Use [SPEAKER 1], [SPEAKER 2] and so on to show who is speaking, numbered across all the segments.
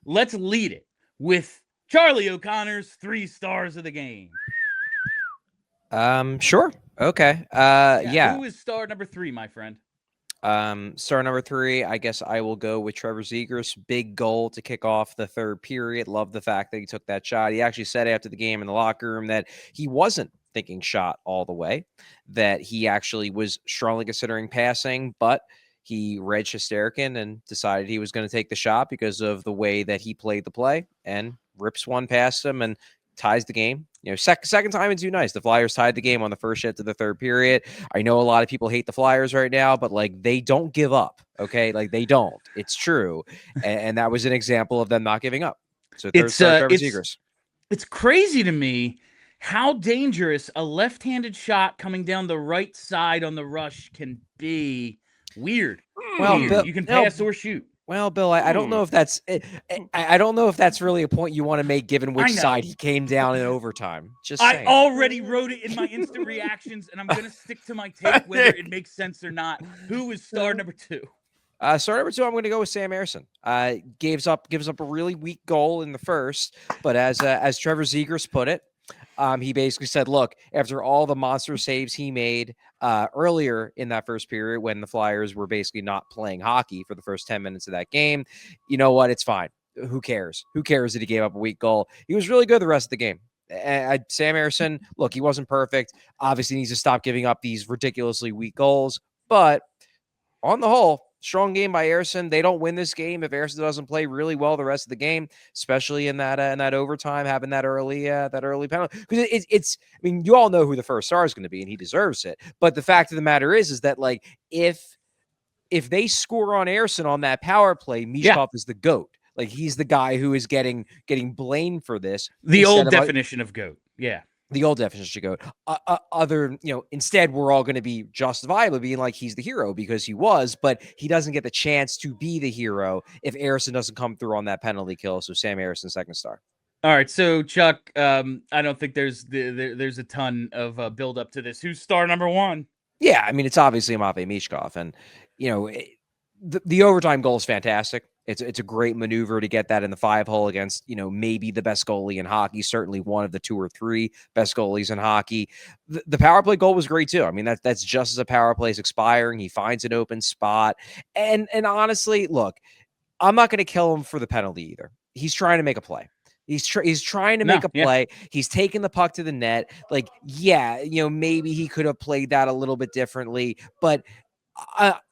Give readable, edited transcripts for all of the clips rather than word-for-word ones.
[SPEAKER 1] let's lead it with Charlie O'Connor's 3 stars of the game.
[SPEAKER 2] Sure. Okay.
[SPEAKER 1] Yeah,
[SPEAKER 2] Yeah.
[SPEAKER 1] who is star number 3, my friend?
[SPEAKER 2] Star number 3, I guess I will go with Trevor Zegras. Big goal to kick off the third period. Love the fact that he took that shot. He actually said after the game in the locker room that he wasn't thinking shot all the way, that he actually was strongly considering passing, but he read Shesterkin and decided he was going to take the shot because of the way that he played the play, and rips one past him and ties the game. Second time in 2 nights, the Flyers tied the game on the first shift of the third period. I know a lot of people hate the Flyers right now, but they don't give up. Okay, they don't. It's true, and that was an example of them not giving up. So third star, Trevor Zegras.
[SPEAKER 1] It's crazy to me how dangerous a left-handed shot coming down the right side on the rush can be. Weird.
[SPEAKER 2] Well,
[SPEAKER 1] you can pass or shoot.
[SPEAKER 2] Well, Bill, I don't know if that's I don't know if that's really a point you want to make, given which side he came down in overtime. Just saying.
[SPEAKER 1] I already wrote it in my instant reactions, and I'm going to stick to my take whether it makes sense or not. Who is star number 2?
[SPEAKER 2] Star number 2, I'm going to go with Sam Ersson. Gives up a really weak goal in the first, but as Trevor Zegras put it, he basically said, look, after all the monster saves he made earlier in that first period when the Flyers were basically not playing hockey for the first 10 minutes of that game, you know what? It's fine. Who cares? Who cares that he gave up a weak goal? He was really good the rest of the game. Sam Ersson, look, he wasn't perfect. Obviously needs to stop giving up these ridiculously weak goals, but on the whole, strong game by Ersson. They don't win this game if Ersson doesn't play really well the rest of the game, especially in that overtime, having that early penalty. Because it's I mean, you all know who the first star is going to be, and he deserves it. But the fact of the matter is that if they score on Ersson on that power play, Michkov is the GOAT. He's the guy who is getting blamed for this.
[SPEAKER 1] The old definition of GOAT. Yeah.
[SPEAKER 2] The old definition should go. Instead, we're all going to be justifiably being like he's the hero because he was, but he doesn't get the chance to be the hero if Ersson doesn't come through on that penalty kill. So Sam Ersson, second star.
[SPEAKER 1] All right, so Chuck, I don't think there's a ton of build up to this. Who's star number 1?
[SPEAKER 2] Yeah, I mean, it's obviously Matvei Michkov, and the overtime goal is fantastic. It's a great maneuver to get that in the 5-hole against, maybe the best goalie in hockey, certainly one of the 2 or 3 best goalies in hockey. The power play goal was great too. I mean, that's just as a power play is expiring. He finds an open spot. And honestly, look, I'm not going to kill him for the penalty either. He's trying to make a play. He's trying to make a play. Yeah. He's taking the puck to the net. Maybe he could have played that a little bit differently, but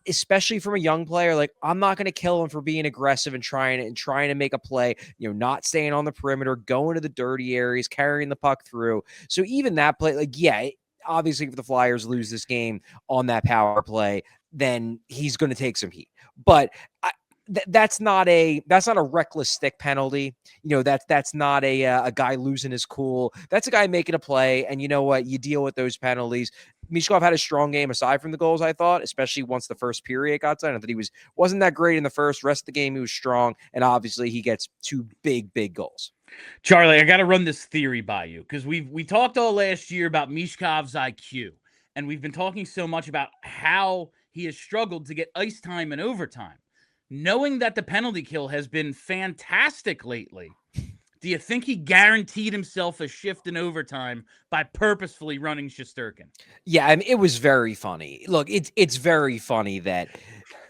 [SPEAKER 2] especially from a young player, I'm not going to kill him for being aggressive and trying to make a play, not staying on the perimeter, going to the dirty areas, carrying the puck through. So even that play, obviously if the Flyers lose this game on that power play, then he's going to take some heat. But that's not a reckless stick penalty. That's not a guy losing his cool. That's a guy making a play. And you know what? You deal with those penalties. Michkov had a strong game aside from the goals, I thought, especially once the first period got done. I thought he wasn't that great in the first. Rest of the game, he was strong. And obviously he gets 2 big goals.
[SPEAKER 1] Charlie, I got to run this theory by you because we talked all last year about Michkov's IQ. And we've been talking so much about how he has struggled to get ice time and overtime. Knowing that the penalty kill has been fantastic lately, do you think he guaranteed himself a shift in overtime by purposefully running Shesterkin?
[SPEAKER 2] Yeah, I mean, it was very funny. Look, it's very funny that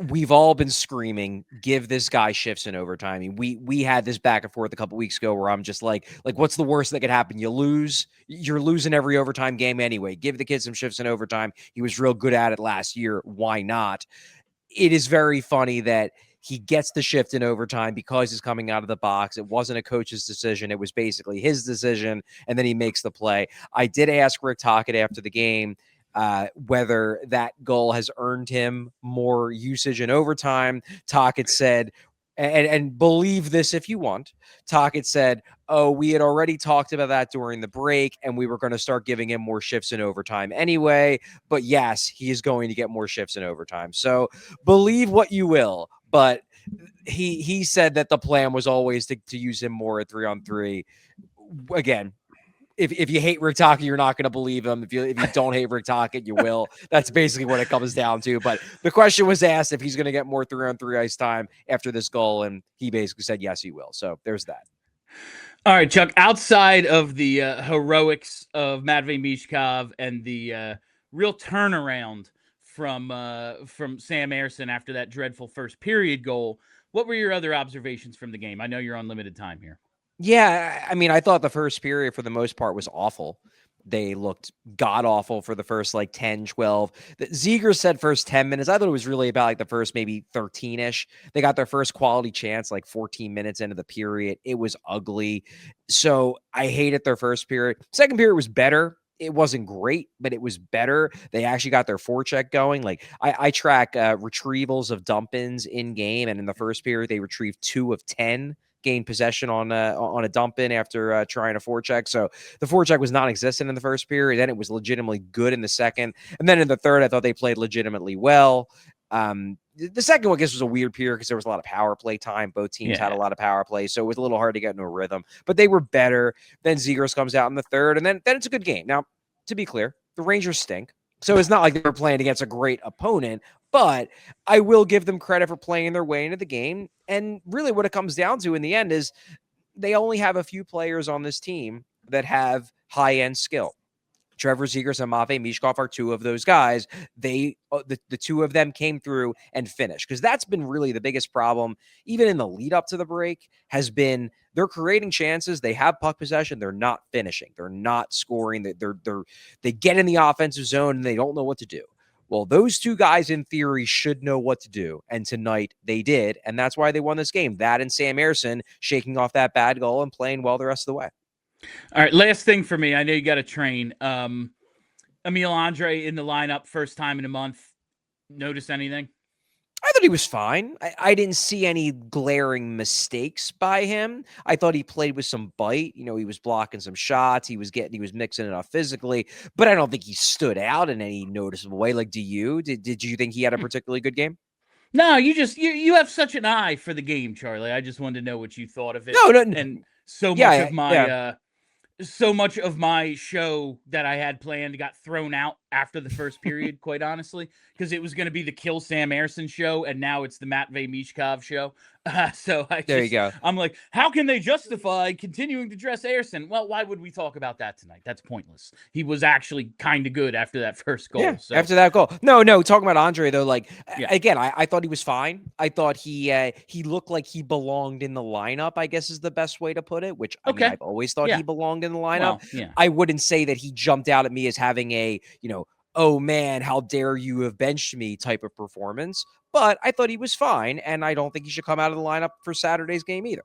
[SPEAKER 2] we've all been screaming, give this guy shifts in overtime. I mean, we had this back and forth a couple weeks ago where I'm just like, what's the worst that could happen? You lose. You're losing every overtime game anyway. Give the kid some shifts in overtime. He was real good at it last year. Why not? It is very funny that he gets the shift in overtime because he's coming out of the box. It wasn't a coach's decision. It was basically his decision, and then he makes the play. I did ask Rick Tocchet after the game whether that goal has earned him more usage in overtime. Tocchet said, and believe this if you want, Tocchet said, we had already talked about that during the break, and we were going to start giving him more shifts in overtime anyway. But yes, he is going to get more shifts in overtime. So believe what you will. But he said that the plan was always to use him more at 3-on-3. Again, if you hate Rick Tocchet, you're not going to believe him. If you don't hate Rick Tocchet, you will. That's basically what it comes down to. But the question was asked if he's going to get more 3-on-3 ice time after this goal, and he basically said yes, he will. So there's that.
[SPEAKER 1] All right, Chuck, outside of the heroics of Matvei Michkov and the real turnaround from Sam Ersson after that dreadful first period goal, what were your other observations from the game? I know you're on limited time here.
[SPEAKER 2] Yeah, I mean, I thought the first period for the most part was awful. They looked god-awful for the first, 10, 12. Zegras said first 10 minutes. I thought it was really about, the first maybe 13-ish. They got their first quality chance, 14 minutes into the period. It was ugly. So I hated their first period. Second period was better. It wasn't great, but it was better. They actually got their forecheck going. I track retrievals of dump-ins in-game, and in the first period, they retrieved 2 of 10. Gained possession on a dump in after trying a forecheck. So the forecheck was non-existent in the first period. Then it was legitimately good in the second. And then in the third, I thought they played legitimately well. The second one, I guess, was a weird period because there was a lot of power play time. Both teams had a lot of power play. So it was a little hard to get into a rhythm. But they were better. Then Zegras comes out in the third. And then it's a good game. Now, to be clear, the Rangers stink. So it's not like they were playing against a great opponent, but I will give them credit for playing their way into the game. And really what it comes down to in the end is they only have a few players on this team that have high-end skill. Trevor Zegras and Matvei Michkov are two of those guys. The two of them came through and finished, because that's been really the biggest problem, even in the lead up to the break, has been they're creating chances. They have puck possession. They're not finishing. They're not scoring. They get in the offensive zone and they don't know what to do. Well, those two guys in theory should know what to do. And tonight they did. And that's why they won this game. That and Sam Ersson shaking off that bad goal and playing well the rest of the way.
[SPEAKER 1] All right, last thing for me. I know you got to train. Emil Andre in the lineup, first time in a month. Notice anything?
[SPEAKER 2] I thought he was fine. I didn't see any glaring mistakes by him. I thought he played with some bite. He was blocking some shots. He was mixing it up physically, but I don't think he stood out in any noticeable way. Do you? Did you think he had a particularly good game?
[SPEAKER 1] No, you have such an eye for the game, Charlie. I just wanted to know what you thought of it.
[SPEAKER 2] No.
[SPEAKER 1] And so much of my show that I had planned got thrown out after the first period, quite honestly, because it was going to be the Kill Sam Ersson show, and now it's the Matvei Michkov show. There
[SPEAKER 2] you go.
[SPEAKER 1] I'm like, how can they justify continuing to dress Ersson? Well, why would we talk about that tonight? That's pointless. He was actually kind of good after that first goal.
[SPEAKER 2] Yeah,
[SPEAKER 1] so.
[SPEAKER 2] after that goal. No, talking about Andre, though, again, I thought he was fine. I thought he looked like he belonged in the lineup, I guess is the best way to put it, which I mean, I've always thought he belonged in the lineup.
[SPEAKER 1] Well,
[SPEAKER 2] I wouldn't say that he jumped out at me as having a, oh man, how dare you have benched me type of performance. But I thought he was fine, and I don't think he should come out of the lineup for Saturday's game either.